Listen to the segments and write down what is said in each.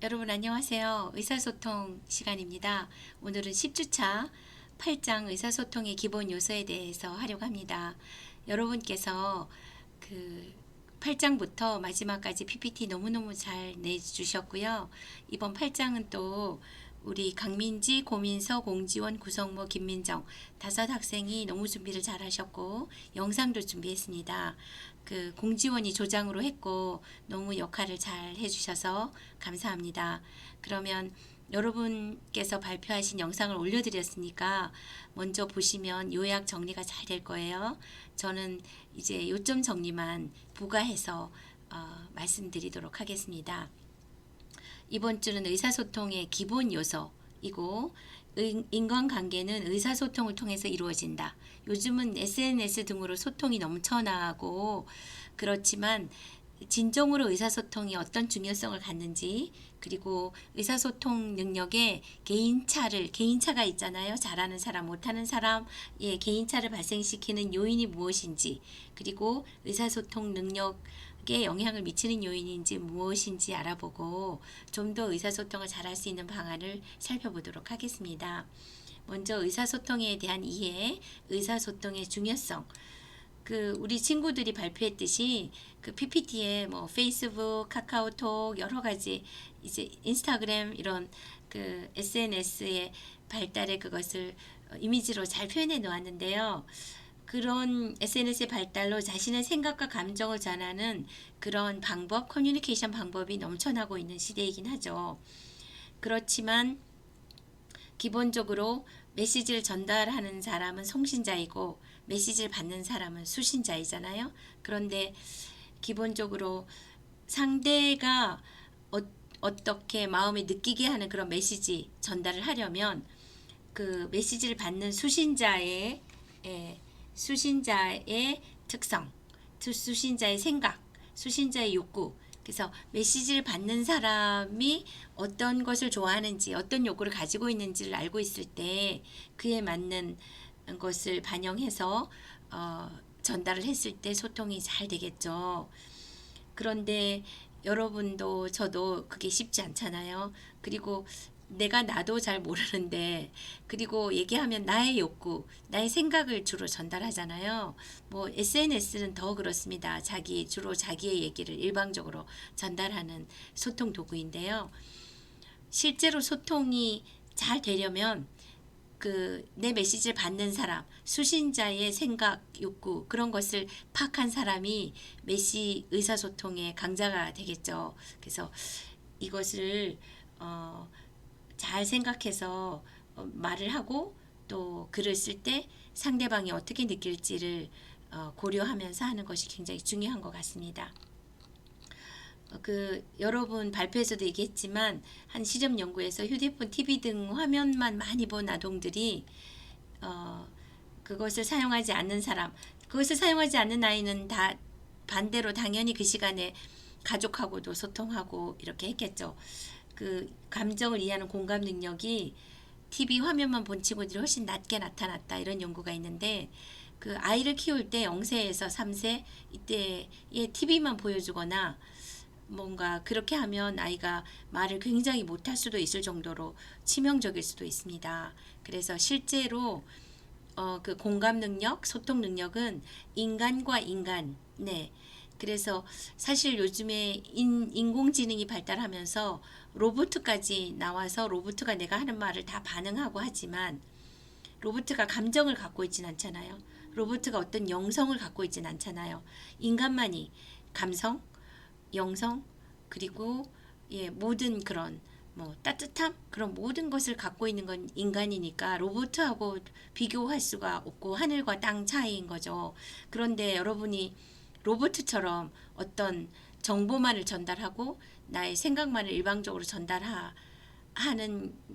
여러분 안녕하세요. 의사소통 시간입니다. 오늘은 10주차 8장 의사소통의 기본 요소에 대해서 하려고 합니다. 여러분께서 그 8장부터 마지막까지 PPT 너무너무 잘 내주셨고요. 이번 8장은 또 우리 강민지, 고민서, 공지원, 구성모, 김민정 5학생이 너무 준비를 잘 하셨고 영상도 준비했습니다. 그 공지원이 조장으로 했고 너무 역할을 잘 해주셔서 감사합니다. 그러면 여러분께서 발표하신 영상을 올려드렸으니까 먼저 보시면 요약 정리가 잘 될 거예요. 저는 이제 요점 정리만 부가해서 말씀드리도록 하겠습니다. 이번 주는 의사소통의 기본 요소이고 인간관계는 의사소통을 통해서 이루어진다. 요즘은 SNS 등으로 소통이 넘쳐나고 그렇지만 진정으로 의사소통이 어떤 중요성을 갖는지, 그리고 의사소통 능력에 개인차가 있잖아요. 잘하는 사람, 못하는 사람의 개인차를 발생시키는 요인이 무엇인지, 그리고 의사소통 능력에 영향을 미치는 요인인지 무엇인지 알아보고 좀 더 의사소통을 잘할 수 있는 방안을 살펴보도록 하겠습니다. 먼저 의사소통에 대한 이해, 의사소통의 중요성. 우리 친구들이 발표했듯이 그 PPT에 뭐 페이스북, 카카오톡 여러 가지 이제 인스타그램 이런 그 SNS의 발달에 그것을 이미지로 잘 표현해 놓았는데요. 그런 SNS의 발달로 자신의 생각과 감정을 전하는 그런 방법, 커뮤니케이션 방법이 넘쳐나고 있는 시대이긴 하죠. 그렇지만 기본적으로 메시지를 전달하는 사람은 송신자이고 메시지를 받는 사람은 수신자이잖아요. 그런데 기본적으로 상대가 어떻게 마음에 느끼게 하는 그런 메시지 전달을 하려면 그 메시지를 받는 수신자의 특성, 수신자의 생각, 수신자의 욕구. 그래서 메시지를 받는 사람이 어떤 것을 좋아하는지, 어떤 욕구를 가지고 있는지를 알고 있을 때 그에 맞는 것을 반영해서 전달을 했을 때 소통이 잘 되겠죠. 그런데 여러분도 저도 그게 쉽지 않잖아요. 그리고 내가 나도 잘 모르는데, 그리고 얘기하면 나의 욕구, 나의 생각을 주로 전달하잖아요. 뭐 SNS는 더 그렇습니다. 주로 자기의 얘기를 일방적으로 전달하는 소통 도구인데요. 실제로 소통이 잘 되려면 내 메시지를 받는 사람, 수신자의 생각, 욕구, 그런 것을 파악한 사람이 의사소통의 강자가 되겠죠. 그래서 이것을 잘 생각해서 말을 하고 또 글을 쓸 때 상대방이 어떻게 느낄지를 고려하면서 하는 것이 굉장히 중요한 것 같습니다. 여러분 발표에서도 얘기했지만 한 실험 연구에서 휴대폰, TV 등 화면만 많이 본 아동들이 그것을 사용하지 않는 아이는 다 반대로 당연히 그 시간에 가족하고도 소통하고 이렇게 했겠죠. 그 감정을 이해하는 공감 능력이 TV 화면만 본 친구들이 훨씬 낮게 나타났다, 이런 연구가 있는데, 그 아이를 키울 때 0세에서 3세 이때에 TV만 보여주거나 뭔가 그렇게 하면 아이가 말을 굉장히 못할 수도 있을 정도로 치명적일 수도 있습니다. 그래서 실제로 그 공감 능력, 소통 능력은 인간과 인간, 그래서 사실 요즘에 인공지능이 발달하면서 로봇까지 나와서 로봇가 내가 하는 말을 다 반응하고 하지만 로봇가 감정을 갖고 있진 않잖아요. 로봇가 어떤 영성을 갖고 있진 않잖아요. 인간만이 감성, 영성, 그리고 모든 그런 따뜻함, 그런 모든 것을 갖고 있는 건 인간이니까 로봇하고 비교할 수가 없고 하늘과 땅 차이인 거죠. 그런데 여러분이 로봇처럼 어떤 정보만을 전달하고 나의 생각만을 일방적으로 전달하는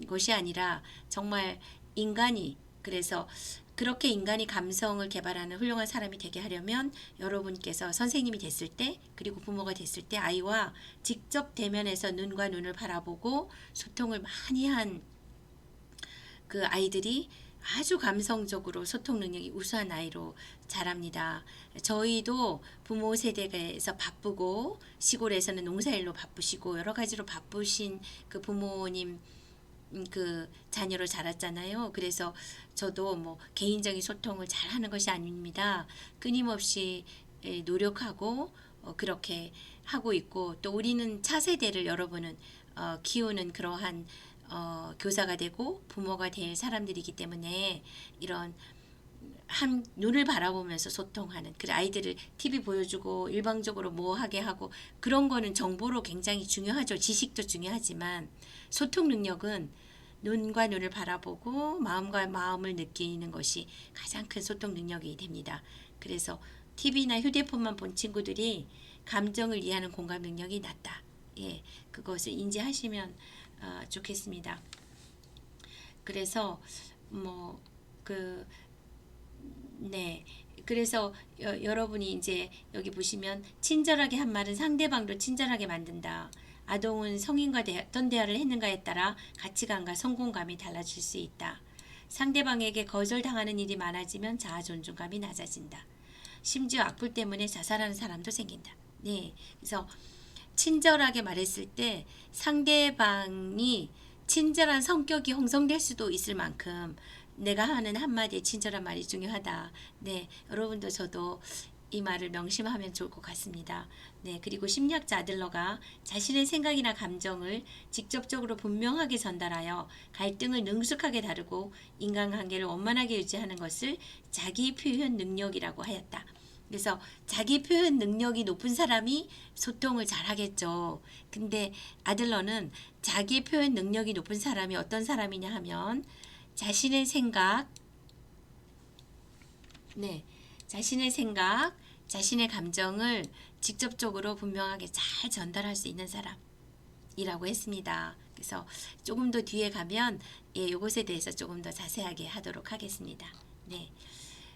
것이 아니라 정말 인간이, 그래서 그렇게 인간이 감성을 개발하는 훌륭한 사람이 되게 하려면 여러분께서 선생님이 됐을 때, 그리고 부모가 됐을 때 아이와 직접 대면해서 눈과 눈을 바라보고 소통을 많이 한 그 아이들이 아주 감성적으로 소통 능력이 우수한 아이로 자랍니다. 저희도 부모 세대에서 바쁘고 시골에서는 농사일로 바쁘시고 여러 가지로 바쁘신 그 부모님 그 자녀로 자랐잖아요. 그래서 저도 뭐 개인적인 소통을 잘 하는 것이 아닙니다. 끊임없이 노력하고 그렇게 하고 있고 또 우리는 차세대를 여러분은 키우는 그러한 교사가 되고 부모가 될 사람들이기 때문에 이런 한 눈을 바라보면서 소통하는 그 아이들을 TV 보여주고 일방적으로 뭐 하게 하고 그런 거는 정보로 굉장히 중요하죠. 지식도 중요하지만 소통 능력은 눈과 눈을 바라보고 마음과 마음을 느끼는 것이 가장 큰 소통 능력이 됩니다. 그래서 TV나 휴대폰만 본 친구들이 감정을 이해하는 공감 능력이 낮다. 예, 그것을 인지하시면 좋겠습니다. 그래서 뭐그 네. 그래서 여러분이 이제 여기 보시면 친절하게 한 말은 상대방도 친절하게 만든다. 아동은 성인과 어떤 대화를 했는가에 따라 가치관과 성공감이 달라질 수 있다. 상대방에게 거절당하는 일이 많아지면 자아 존중감이 낮아진다. 심지어 악플 때문에 자살하는 사람도 생긴다. 네. 그래서 친절하게 말했을 때 상대방이 친절한 성격이 형성될 수도 있을 만큼 내가 하는 한마디의 친절한 말이 중요하다. 네, 여러분도 저도 이 말을 명심하면 좋을 것 같습니다. 네, 그리고 심리학자 아들러가 자신의 생각이나 감정을 직접적으로 분명하게 전달하여 갈등을 능숙하게 다루고 인간관계를 원만하게 유지하는 것을 자기 표현 능력이라고 하였다. 그래서 자기 표현 능력이 높은 사람이 소통을 잘 하겠죠. 근데 아들러는 자기 표현 능력이 높은 사람이 어떤 사람이냐 하면 자신의 생각, 자신의 감정을 직접적으로 분명하게 잘 전달할 수 있는 사람이라고 했습니다. 그래서 조금 더 뒤에 가면 이것에 대해서 조금 더 자세하게 하도록 하겠습니다. 네.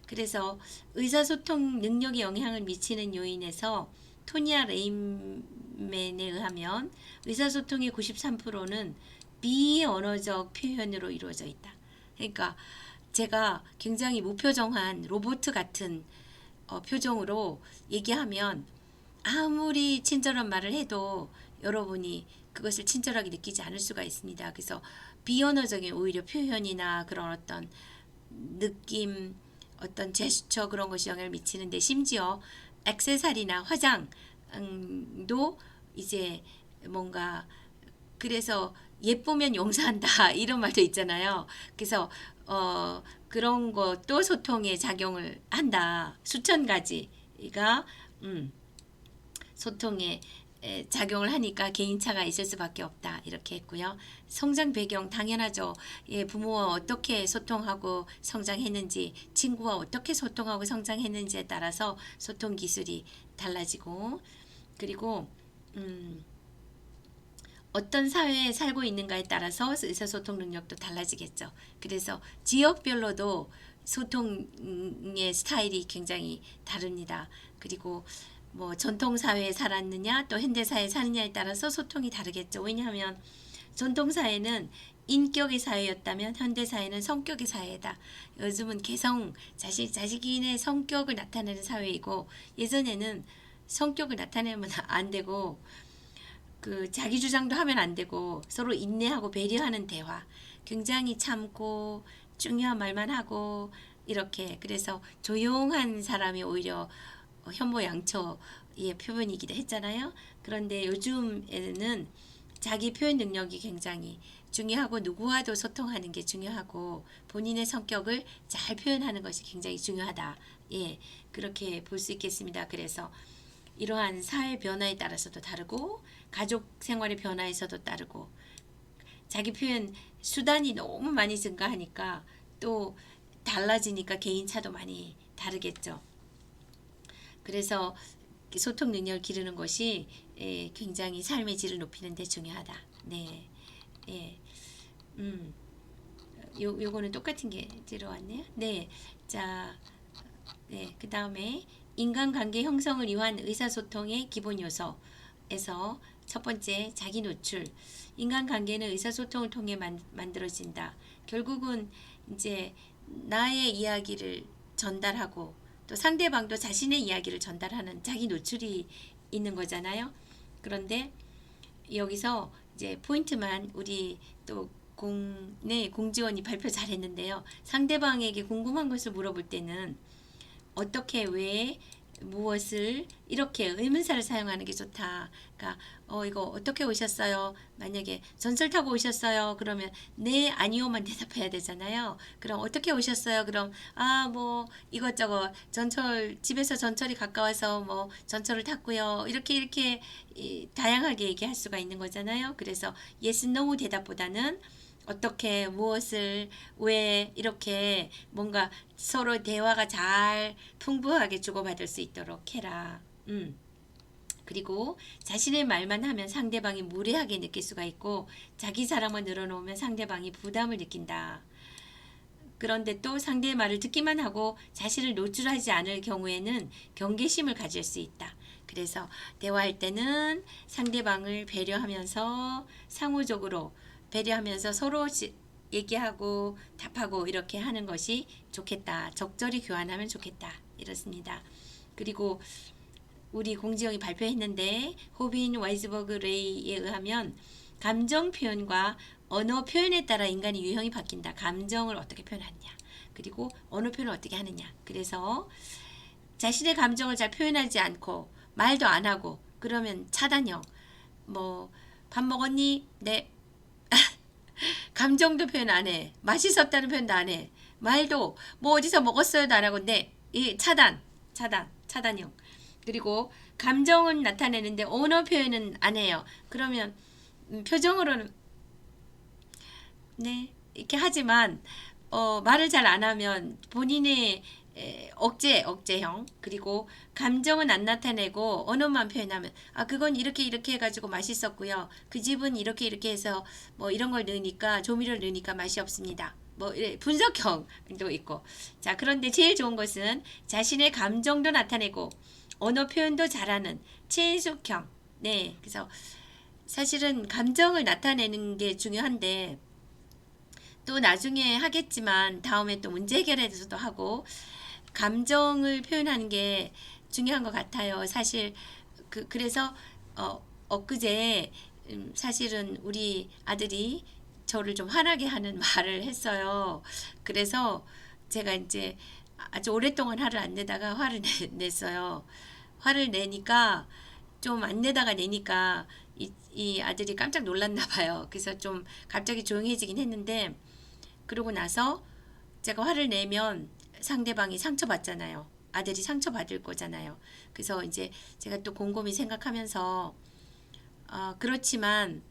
그래서 의사소통 능력에 영향을 미치는 요인에서 토니아 레인맨에 의하면 의사소통의 93%는 비언어적 표현으로 이루어져 있다. 그러니까 제가 굉장히 무표정한 로봇 같은 표정으로 얘기하면 아무리 친절한 말을 해도 여러분이 그것을 친절하게 느끼지 않을 수가 있습니다. 그래서 비언어적인 오히려 표현이나 그런 어떤 느낌, 어떤 제스처 그런 것이 영향을 미치는데 심지어 액세서리나 화장도 이제 뭔가 그래서 예쁘면 용서한다 이런 말도 있잖아요. 그래서 그런 것도 소통에 작용을 한다. 수천 가지가 소통에 작용을 하니까 개인차가 있을 수밖에 없다. 이렇게 했고요. 성장 배경 당연하죠. 부모와 어떻게 소통하고 성장했는지, 친구와 어떻게 소통하고 성장했는지에 따라서 소통 기술이 달라지고, 그리고 어떤 사회에 살고 있는가에 따라서 의사소통 능력도 달라지겠죠. 그래서 지역별로도 소통의 스타일이 굉장히 다릅니다. 그리고 뭐 전통사회에 살았느냐 또 현대사회에 사느냐에 따라서 소통이 다르겠죠. 왜냐하면 전통사회는 인격의 사회였다면 현대사회는 성격의 사회다. 요즘은 자신의 성격을 나타내는 사회이고 예전에는 성격을 나타내면 안 되고 자기 주장도 하면 안 되고 서로 인내하고 배려하는 대화 굉장히 참고 중요한 말만 하고 이렇게 그래서 조용한 사람이 오히려 현모양처의 표현이기도 했잖아요. 그런데 요즘에는 자기 표현 능력이 굉장히 중요하고 누구와도 소통하는 게 중요하고 본인의 성격을 잘 표현하는 것이 굉장히 중요하다. 그렇게 볼 수 있겠습니다. 그래서 이러한 사회 변화에 따라서도 다르고 가족 생활의 변화에서도 다르고 자기 표현 수단이 너무 많이 증가하니까 또 달라지니까 개인차도 많이 다르겠죠. 그래서 소통 능력을 기르는 것이 굉장히 삶의 질을 높이는 데 중요하다. 네. 요거는 똑같은 게 들어왔네요. 네. 자, 그 다음에 인간관계 형성을 위한 의사소통의 기본 요소에서 첫 번째, 자기 노출. 인간관계는 의사소통을 통해 만들어진다. 결국은 이제 나의 이야기를 전달하고 또 상대방도 자신의 이야기를 전달하는 자기 노출이 있는 거잖아요. 그런데 여기서 이제 포인트만 우리 또 공지원이 발표 잘했는데요. 상대방에게 궁금한 것을 물어볼 때는 어떻게, 왜, 무엇을 이렇게 의문사를 사용하는 게 좋다. 그러니까 이거 어떻게 오셨어요? 만약에 전철 타고 오셨어요? 그러면 네, 아니요만 대답해야 되잖아요. 그럼 어떻게 오셨어요? 그럼 뭐 이것저것 전철, 집에서 전철이 가까워서 뭐 전철을 탔고요. 이렇게 다양하게 얘기할 수가 있는 거잖아요. 그래서 yes, no 대답보다는 어떻게, 무엇을, 왜 이렇게 뭔가 서로 대화가 잘 풍부하게 주고받을 수 있도록 해라. 그리고 자신의 말만 하면 상대방이 무례하게 느낄 수가 있고 자기 자랑만 늘어놓으면 상대방이 부담을 느낀다. 그런데 또 상대의 말을 듣기만 하고 자신을 노출하지 않을 경우에는 경계심을 가질 수 있다. 그래서 대화할 때는 상대방을 배려하면서 상호적으로 배려하면서 서로 얘기하고 답하고 이렇게 하는 것이 좋겠다. 적절히 교환하면 좋겠다. 이렇습니다. 그리고 우리 공지영이 발표했는데 호빈 와이즈버그 레이에 의하면 감정 표현과 언어 표현에 따라 인간의 유형이 바뀐다. 감정을 어떻게 표현하느냐. 그리고 언어 표현을 어떻게 하느냐. 그래서 자신의 감정을 잘 표현하지 않고 말도 안 하고 그러면 차단형. 뭐 밥 먹었니? 네. 감정도 표현 안 해. 맛있었다는 표현도 안 해. 말도 뭐 어디서 먹었어요도 안 하고 네. 이 차단형. 그리고 감정은 나타내는데 언어 표현은 안 해요. 그러면 표정으로는 네 이렇게 하지만 말을 잘 안 하면 본인의 억제형. 그리고 감정은 안 나타내고 언어만 표현하면 그건 이렇게 해가지고 맛있었고요. 그 집은 이렇게 해서 뭐 이런 걸 넣으니까 조미료를 넣으니까 맛이 없습니다. 뭐 분석형도 있고. 자, 그런데 제일 좋은 것은 자신의 감정도 나타내고 언어 표현도 잘하는 친숙형. 네, 그래서 사실은 감정을 나타내는 게 중요한데 또 나중에 하겠지만 다음에 또 문제 해결에 대해서도 하고 감정을 표현하는 게 중요한 것 같아요. 사실 그래서 엊그제 사실은 우리 아들이 저를 좀 화나게 하는 말을 했어요. 그래서 제가 이제 아주 오랫동안 화를 안 내다가 화를 냈어요. 화를 내니까 좀 안 내다가 내니까 이 아들이 깜짝 놀랐나 봐요. 그래서 좀 갑자기 조용해지긴 했는데 그러고 나서 제가 화를 내면 상대방이 상처받잖아요. 아들이 상처받을 거잖아요. 그래서 이제 제가 또 곰곰이 생각하면서 그렇지만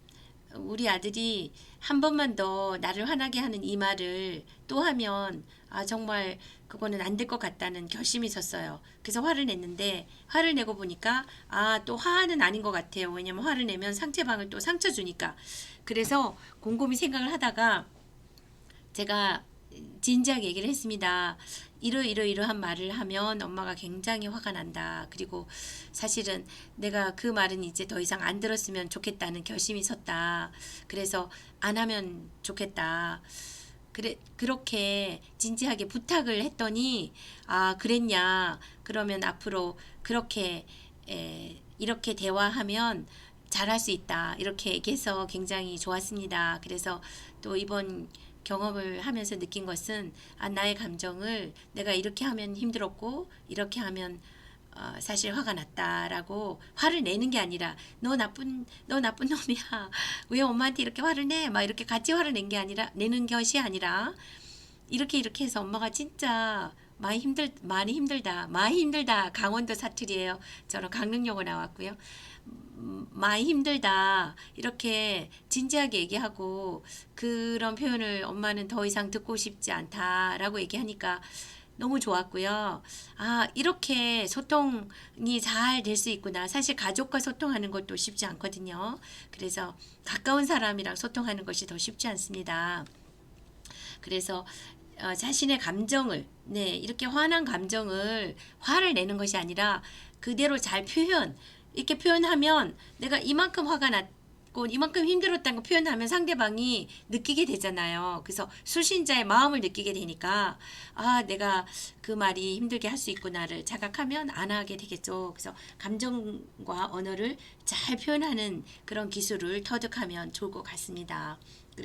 우리 아들이 한 번만 더 나를 화나게 하는 이 말을 또 하면 정말 그거는 안 될 것 같다는 결심이 섰어요. 그래서 화를 냈는데 화를 내고 보니까 또 화는 아닌 것 같아요. 왜냐면 화를 내면 상대방을 또 상처 주니까. 그래서 곰곰이 생각을 하다가 제가 진지하게 얘기를 했습니다. 이러한 말을 하면 엄마가 굉장히 화가 난다. 그리고 사실은 내가 그 말은 이제 더 이상 안 들었으면 좋겠다는 결심이 섰다. 그래서 안 하면 좋겠다. 그렇게 진지하게 부탁을 했더니 그랬냐. 그러면 앞으로 그렇게 이렇게 대화하면 잘할 수 있다. 이렇게 얘기해서 굉장히 좋았습니다. 그래서 또 이번 경험을 하면서 느낀 것은 나의 감정을 내가 이렇게 하면 힘들었고 이렇게 하면 사실 화가 났다라고 화를 내는 게 아니라 너 나쁜 놈이야. 왜 엄마한테 이렇게 화를 내? 막 이렇게 같이 화를 내는 것이 아니라 이렇게 해서 엄마가 진짜 많이 힘들다. 강원도 사투리예요. 저는 강릉역으로 나왔고요. 많이 힘들다. 이렇게 진지하게 얘기하고 그런 표현을 엄마는 더 이상 듣고 싶지 않다라고 얘기하니까 너무 좋았고요. 이렇게 소통이 잘 될 수 있구나. 사실 가족과 소통하는 것도 쉽지 않거든요. 그래서 가까운 사람이랑 소통하는 것이 더 쉽지 않습니다. 그래서 자신의 감정을 이렇게 화난 감정을 화를 내는 것이 아니라 그대로 잘 이렇게 표현하면 내가 이만큼 화가 힘들었고 이만큼 힘들었다는 거 표현하면 상대방이 느끼게 되잖아요. 그래서 수신자의 마음을 느끼게 되니까 아 내가 그 말이 힘들게 할 수 있구나를 자각하면 안 하게 되겠죠. 그래서 감정과 언어를 잘 표현하는 그런 기술을 터득하면 좋을 것 같습니다.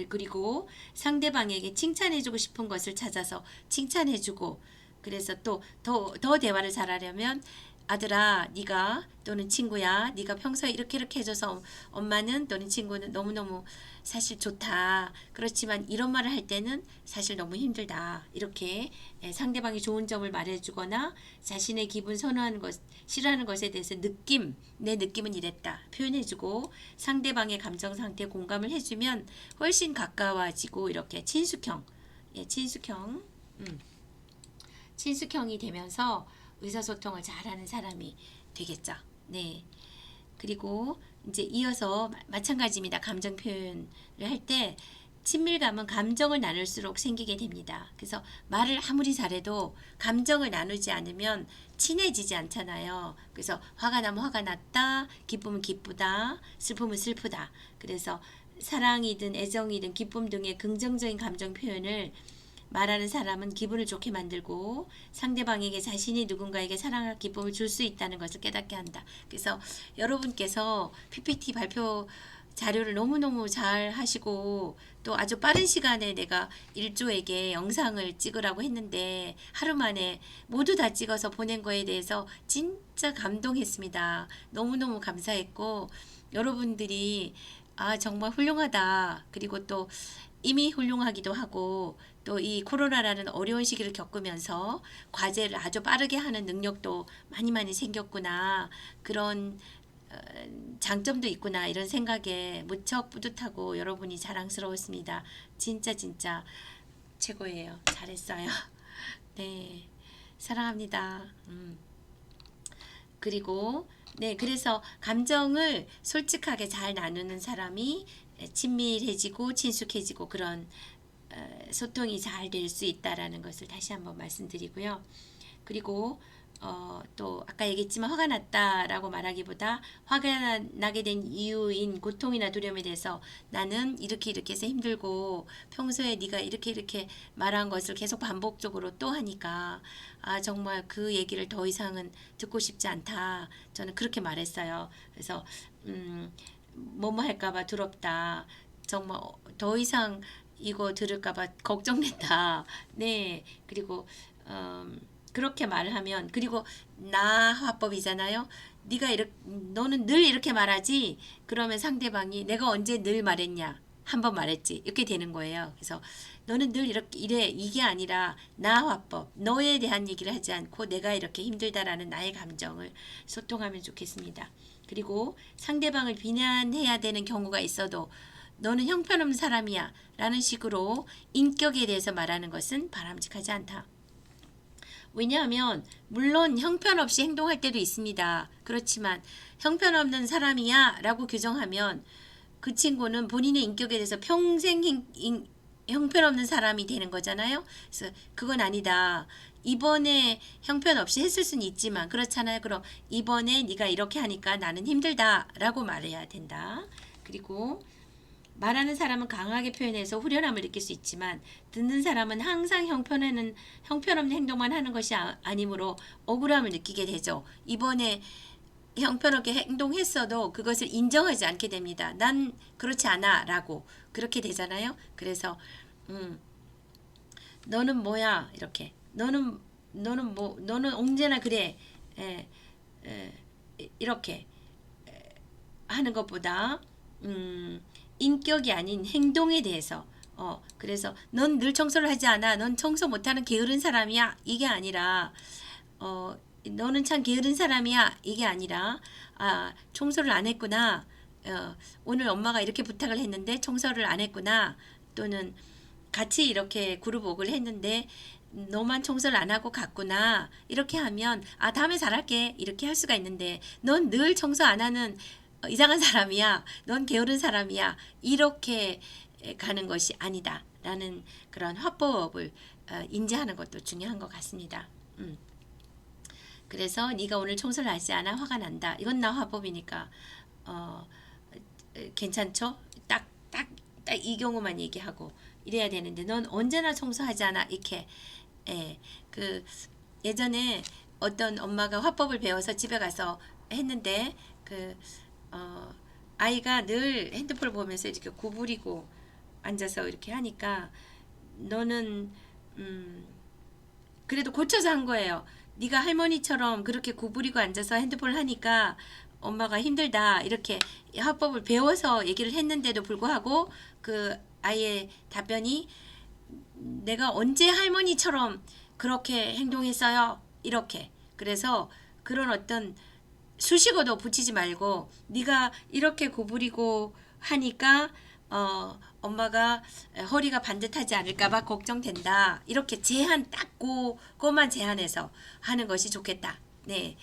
그리고 상대방에게 칭찬해주고 싶은 것을 찾아서 칭찬해주고 그래서 또 더 대화를 잘하려면 아들아 네가 또는 친구야 네가 평소에 이렇게 해줘서 엄마는 또는 친구는 너무너무 사실 좋다. 그렇지만 이런 말을 할 때는 사실 너무 힘들다. 이렇게 상대방이 좋은 점을 말해주거나 자신의 기분 선호하는 것, 싫어하는 것에 대해서 내 느낌은 이랬다. 표현해주고 상대방의 감정 상태에 공감을 해주면 훨씬 가까워지고 이렇게 친숙형이 되면서 의사소통을 잘하는 사람이 되겠죠. 네. 그리고 이제 이어서 마찬가지입니다. 감정 표현을 할 때 친밀감은 감정을 나눌수록 생기게 됩니다. 그래서 말을 아무리 잘해도 감정을 나누지 않으면 친해지지 않잖아요. 그래서 화가 나면 화가 났다, 기쁨은 기쁘다, 슬픔은 슬프다. 그래서 사랑이든 애정이든 기쁨 등의 긍정적인 감정 표현을 말하는 사람은 기분을 좋게 만들고 상대방에게 자신이 누군가에게 사랑과 기쁨을 줄 수 있다는 것을 깨닫게 한다. 그래서 여러분께서 PPT 발표 자료를 너무너무 잘 하시고 또 아주 빠른 시간에 내가 일조에게 영상을 찍으라고 했는데 하루 만에 모두 다 찍어서 보낸 거에 대해서 진짜 감동했습니다. 너무너무 감사했고 여러분들이 아 정말 훌륭하다. 그리고 또 이미 훌륭하기도 하고 또 이 코로나라는 어려운 시기를 겪으면서 과제를 아주 빠르게 하는 능력도 많이 생겼구나. 그런 장점도 있구나. 이런 생각에 무척 뿌듯하고 여러분이 자랑스러웠습니다. 진짜 최고예요. 잘했어요. 네. 사랑합니다. 그리고 네, 그래서 감정을 솔직하게 잘 나누는 사람이 친밀해지고 친숙해지고 그런 소통이 잘 될 수 있다라는 것을 다시 한번 말씀드리고요. 그리고 또 아까 얘기했지만 화가 났다라고 말하기보다 화가 나게 된 이유인 고통이나 두려움에 대해서 나는 이렇게 해서 힘들고 평소에 네가 이렇게 말한 것을 계속 반복적으로 또 하니까 아 정말 그 얘기를 더 이상은 듣고 싶지 않다. 저는 그렇게 말했어요. 그래서 뭐뭐 할까봐 두렵다. 정말 더 이상 이거 들을까봐 걱정된다. 네. 그리고 그렇게 말을 하면 그리고 나 화법이잖아요. 네가 이렇게 너는 늘 이렇게 말하지. 그러면 상대방이 내가 언제 늘 말했냐? 한 번 말했지. 이렇게 되는 거예요. 그래서 너는 늘 이렇게 이래 이게 아니라 나 화법 너에 대한 얘기를 하지 않고 내가 이렇게 힘들다라는 나의 감정을 소통하면 좋겠습니다. 그리고 상대방을 비난해야 되는 경우가 있어도 너는 형편없는 사람이야 라는 식으로 인격에 대해서 말하는 것은 바람직하지 않다. 왜냐하면 물론 형편없이 행동할 때도 있습니다. 그렇지만 형편없는 사람이야 라고 규정하면 그 친구는 본인의 인격에 대해서 평생 형편없는 사람이 되는 거잖아요. 그래서 그건 아니다. 이번에 형편없이 했을 수는 있지만 그렇잖아요. 그럼 이번에 네가 이렇게 하니까 나는 힘들다 라고 말해야 된다. 그리고 말하는 사람은 강하게 표현해서 후련함을 느낄 수 있지만 듣는 사람은 항상 형편없는 행동만 하는 것이 아니므로 억울함을 느끼게 되죠. 이번에 형편없게 행동했어도 그것을 인정하지 않게 됩니다. 난 그렇지 않아 라고 그렇게 되잖아요. 그래서 너는 뭐야 이렇게 너는 언제나 그래 이렇게 하는 것보다 인격이 아닌 행동에 대해서 그래서 넌 늘 청소를 하지 않아. 넌 청소 못하는 게으른 사람이야. 이게 아니라 너는 참 게으른 사람이야. 이게 아니라 아 청소를 안 했구나. 오늘 엄마가 이렇게 부탁을 했는데 청소를 안 했구나. 또는 같이 이렇게 그룹웍을 했는데 너만 청소를 안 하고 갔구나. 이렇게 하면 아 다음에 잘할게. 이렇게 할 수가 있는데 넌 늘 청소 안 하는 이상한 사람이야. 넌 게으른 사람이야. 이렇게 가는 것이 아니다. 라는 그런 화법을 인지하는 것도 중요한 것 같습니다. 그래서 네가 오늘 청소를 하지 않아 화가 난다. 이건 나 화법이니까 괜찮죠? 딱 이 경우만 얘기하고 이래야 되는데 넌 언제나 청소하잖아 이렇게. 예, 그 예전에 어떤 엄마가 화법을 배워서 집에 가서 했는데 그 어, 아이가 늘 핸드폰을 보면서 이렇게 구부리고 앉아서 이렇게 하니까 너는 그래도 고쳐서 한 거예요. 네가 할머니처럼 그렇게 구부리고 앉아서 핸드폰을 하니까 엄마가 힘들다 이렇게 화법을 배워서 얘기를 했는데도 불구하고 그 아이의 답변이 내가 언제 할머니처럼 그렇게 행동했어요 이렇게. 그래서 그런 어떤 수식어도 붙이지 말고 네가 이렇게 구부리고 하니까 엄마가 허리가 반듯하지 않을까봐 걱정된다. 이렇게 제한 딱 그것만 제한해서 하는 것이 좋겠다. 네,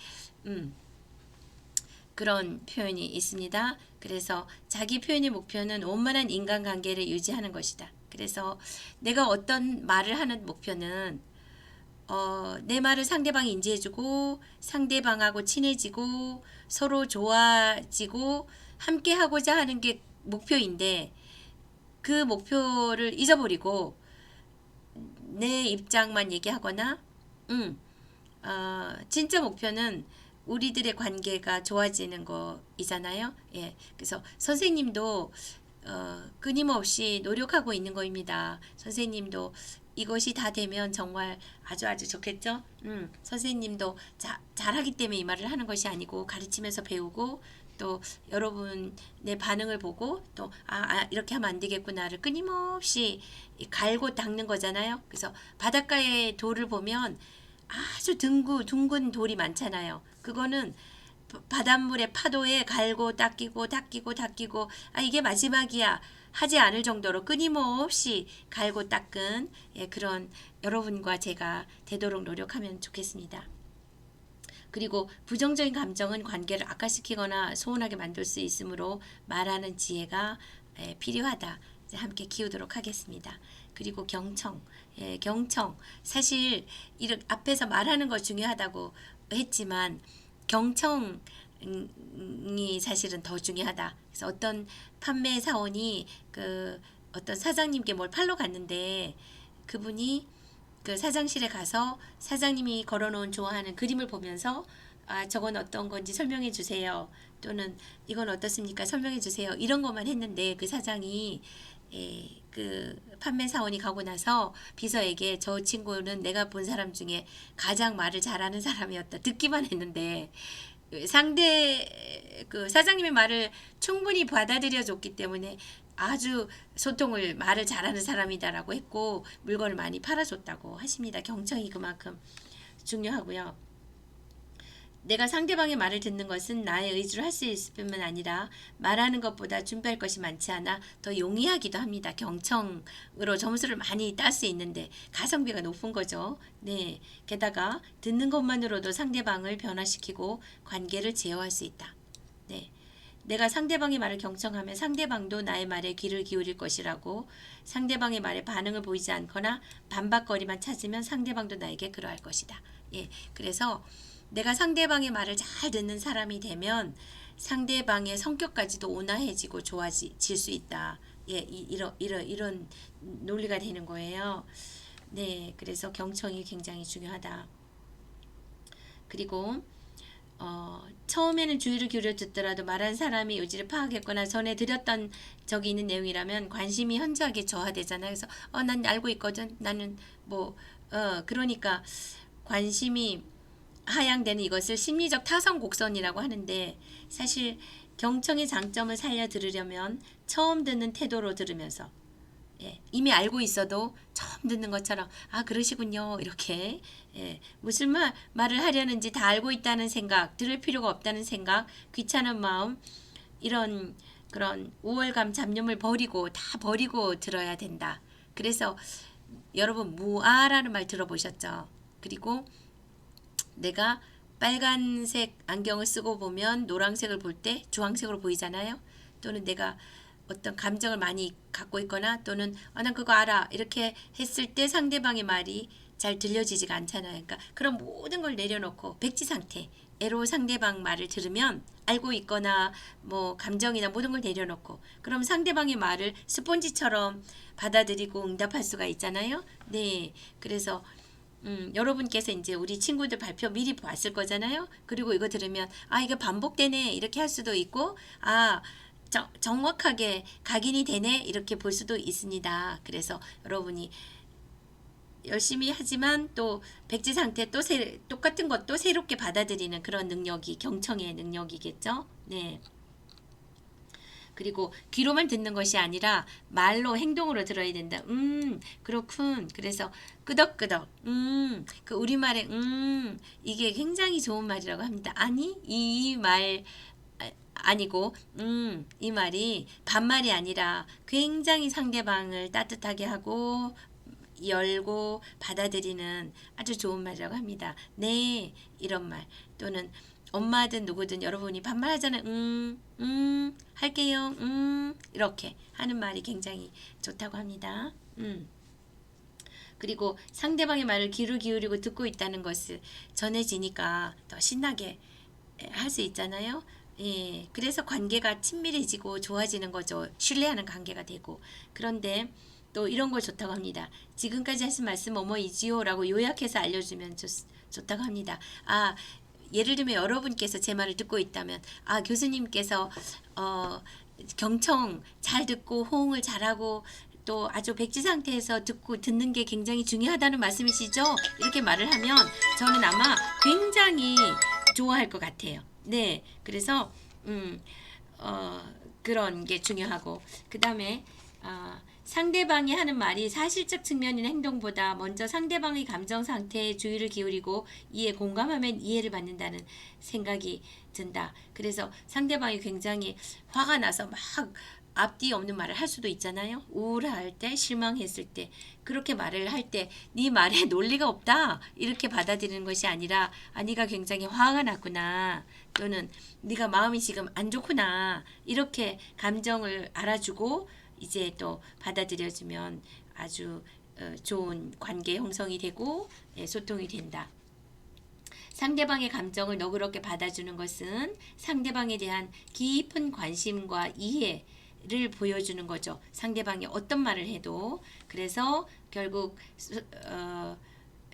그런 표현이 있습니다. 그래서 자기 표현의 목표는 원만한 인간관계를 유지하는 것이다. 그래서 내가 어떤 말을 하는 목표는 내 말을 상대방이 인지해주고 상대방하고 친해지고 서로 좋아지고 함께 하고자 하는 게 목표인데 그 목표를 잊어버리고 내 입장만 얘기하거나 진짜 목표는 우리들의 관계가 좋아지는 거이잖아요. 예, 그래서 선생님도 끊임없이 노력하고 있는 거입니다. 선생님도 이것이 다 되면 정말 아주 좋겠죠. 선생님도 잘하기 때문에 이 말을 하는 것이 아니고 가르치면서 배우고 또 여러분의 반응을 보고 또 이렇게 하면 안 되겠구나를 끊임없이 갈고 닦는 거잖아요. 그래서 바닷가의 돌을 보면 아주 둥근 돌이 많잖아요. 그거는 바닷물의 파도에 갈고 닦이고 이게 마지막이야 하지 않을 정도로 끊임없이 갈고 닦은 그런 여러분과 제가 되도록 노력하면 좋겠습니다. 그리고 부정적인 감정은 관계를 악화시키거나 소원하게 만들 수 있으므로 말하는 지혜가 필요하다. 이제 함께 키우도록 하겠습니다. 그리고 경청, 경청. 사실 이렇게 앞에서 말하는 거 중요하다고 했지만 경청이 사실은 더 중요하다. 그래서 어떤 판매 사원이 그 어떤 사장님께 뭘 팔러 갔는데 그분이 그 사장실에 가서 사장님이 걸어놓은 좋아하는 그림을 보면서 저건 어떤 건지 설명해 주세요. 또는 이건 어떻습니까? 설명해 주세요. 이런 것만 했는데 그 사장이 그 판매 사원이 가고 나서 비서에게 저 친구는 내가 본 사람 중에 가장 말을 잘하는 사람이었다. 듣기만 했는데 상대 그 사장님의 말을 충분히 받아들여 줬기 때문에 아주 말을 잘하는 사람이다라고 했고 물건을 많이 팔아줬다고 하십니다. 경청이 그만큼 중요하고요. 내가 상대방의 말을 듣는 것은 나의 의지로 할 수 있을 뿐만 아니라 말하는 것보다 준비할 것이 많지 않아 더 용이하기도 합니다. 경청으로 점수를 많이 딸 수 있는데 가성비가 높은 거죠. 네, 게다가 듣는 것만으로도 상대방을 변화시키고 관계를 제어할 수 있다. 네, 내가 상대방의 말을 경청하면 상대방도 나의 말에 귀를 기울일 것이라고 상대방의 말에 반응을 보이지 않거나 반박거리만 찾으면 상대방도 나에게 그러할 것이다. 예, 그래서 내가 상대방의 말을 잘 듣는 사람이 되면 상대방의 성격까지도 온화해지고 좋아질 수 있다. 예, 이런 논리가 되는 거예요. 네, 그래서 경청이 굉장히 중요하다. 그리고 처음에는 주의를 기울여 듣더라도 말한 사람이 의지를 파악했거나 전에 드렸던 적이 있는 내용이라면 관심이 현저하게 저하되잖아요. 그래서 난 알고 있거든. 나는 그러니까 관심이 하향되는 이것을 심리적 타성 곡선이라고 하는데 사실 경청의 장점을 살려 들으려면 처음 듣는 태도로 들으면서 이미 알고 있어도 처음 듣는 것처럼 그러시군요 이렇게 무슨 말을 하려는지 다 알고 있다는 생각, 들을 필요가 없다는 생각, 귀찮은 마음 이런 그런 우월감, 잡념을 다 버리고 들어야 된다. 그래서 여러분 무아라는 말 들어보셨죠? 그리고 내가 빨간색 안경을 쓰고 보면 노란색을 볼 때 주황색으로 보이잖아요. 또는 내가 어떤 감정을 많이 갖고 있거나 또는 난 그거 알아 이렇게 했을 때 상대방의 말이 잘 들려지지가 않잖아요. 그러니까 그런 모든 걸 내려놓고 백지 상태로 상대방 말을 들으면 알고 있거나 뭐 감정이나 모든 걸 내려놓고 그럼 상대방의 말을 스폰지처럼 받아들이고 응답할 수가 있잖아요. 네. 그래서 여러분께서 이제 우리 친구들 발표 미리 봤을 거잖아요. 그리고 이거 들으면 아 이거 반복되네 이렇게 할 수도 있고 아 정확하게 각인이 되네 이렇게 볼 수도 있습니다. 그래서 여러분이 열심히 하지만 또 백지 상태 또 똑같은 것도 새롭게 받아들이는 그런 능력이 경청의 능력이겠죠. 네. 그리고 귀로만 듣는 것이 아니라 말로 행동으로 들어야 된다. 그렇군. 그래서 끄덕끄덕. 그 우리말에 이게 굉장히 좋은 말이라고 합니다. 아니, 이 말 아니고 이 말이 반말이 아니라 굉장히 상대방을 따뜻하게 하고 열고 받아들이는 아주 좋은 말이라고 합니다. 네, 이런 말 또는 엄마든 누구든 여러분이 반말하잖아요. 할게요. 이렇게 하는 말이 굉장히 좋다고 합니다. 그리고 상대방의 말을 귀를 기울이고 듣고 있다는 것을 전해지니까 더 신나게 할 수 있잖아요. 예, 그래서 관계가 친밀해지고 좋아지는 거죠. 신뢰하는 관계가 되고. 그런데 또 이런 거 좋다고 합니다. 지금까지 하신 말씀 뭐뭐이지요? 라고 요약해서 알려주면 좋다고 합니다. 아, 예를 들면 여러분께서 제 말을 듣고 있다면 아, 교수님께서 경청 잘 듣고 호응을 잘하고 또 아주 백지 상태에서 듣는 게 굉장히 중요하다는 말씀이시죠? 이렇게 말을 하면 저는 아마 굉장히 좋아할 것 같아요. 네, 그래서 그런 게 중요하고 그 다음에 상대방이 하는 말이 사실적 측면인 행동보다 먼저 상대방의 감정 상태에 주의를 기울이고 이에 공감하면 이해를 받는다는 생각이 든다. 그래서 상대방이 굉장히 화가 나서 막 앞뒤 없는 말을 할 수도 있잖아요. 우울할 때, 실망했을 때 그렇게 말을 할 때 네 말에 논리가 없다 이렇게 받아들이는 것이 아니라 아 네가 굉장히 화가 났구나 또는 네가 마음이 지금 안 좋구나 이렇게 감정을 알아주고 이제 또 받아들여주면 아주 좋은 관계 형성이 되고 소통이 된다. 상대방의 감정을 너그럽게 받아주는 것은 상대방에 대한 깊은 관심과 이해를 보여주는 거죠. 상대방이 어떤 말을 해도. 그래서 결국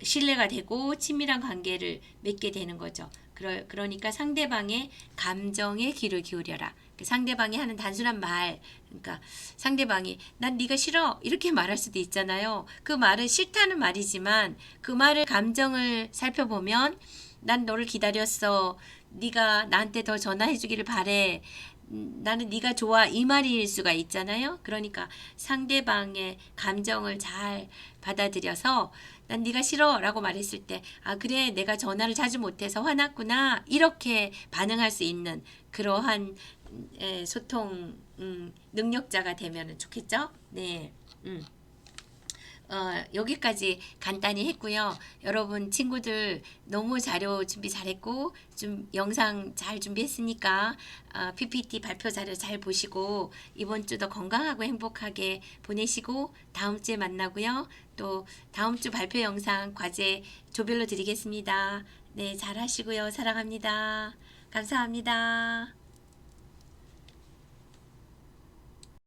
신뢰가 되고 친밀한 관계를 맺게 되는 거죠. 그러니까 상대방의 감정에 귀를 기울여라. 상대방이 하는 단순한 말, 그러니까 상대방이 난 네가 싫어 이렇게 말할 수도 있잖아요. 그 말은 싫다는 말이지만 그 말의 감정을 살펴보면 난 너를 기다렸어. 네가 나한테 더 전화해 주기를 바래. 나는 네가 좋아 이 말일 수가 있잖아요. 그러니까 상대방의 감정을 잘 받아들여서 난 네가 싫어 라고 말했을 때 아 그래 내가 전화를 자주 못해서 화났구나 이렇게 반응할 수 있는 그러한 소통 능력자가 되면 좋겠죠. 네. 여기까지 간단히 했고요. 여러분 친구들 너무 자료 준비 잘했고 좀 영상 잘 준비했으니까 PPT 발표 자료 잘 보시고 이번 주도 건강하고 행복하게 보내시고 다음 주에 만나고요. 또 다음 주 발표 영상 과제 조별로 드리겠습니다. 네, 잘 하시고요. 사랑합니다. 감사합니다.